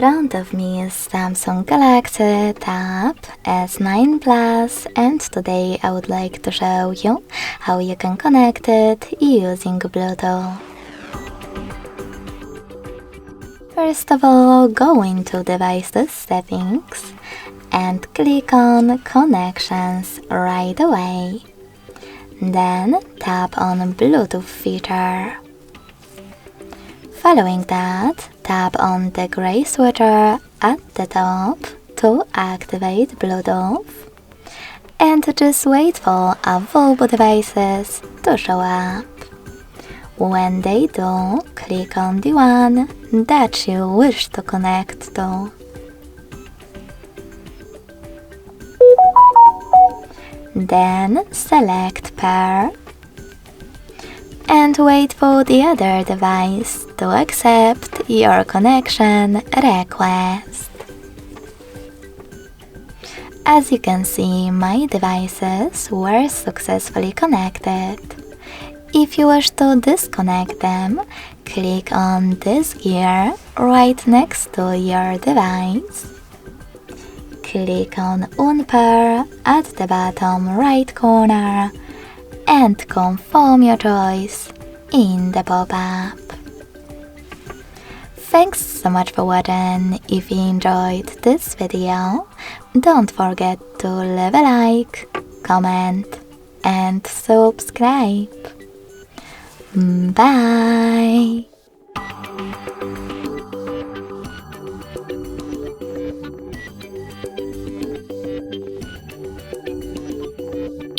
front of me is Samsung Galaxy Tab S9 Plus, and today I would like to show you how you can connect it using Bluetooth. First of all, go into Devices Settings and click on Connections right away. Then tap on Bluetooth feature. Following that, tap on the gray switcher at the top to activate Bluetooth, and just wait for available devices to show up. When they do, click on the one that you wish to connect to. Then select Pair and wait for the other device to accept your connection request. As you can see, my devices were successfully connected. If you wish to disconnect them, click on this gear right next to your device. Click on Unpair at the bottom right corner and confirm your choice in the pop-up. Thanks so much for watching. If you enjoyed this video, don't forget to leave a like, comment and subscribe. Bye!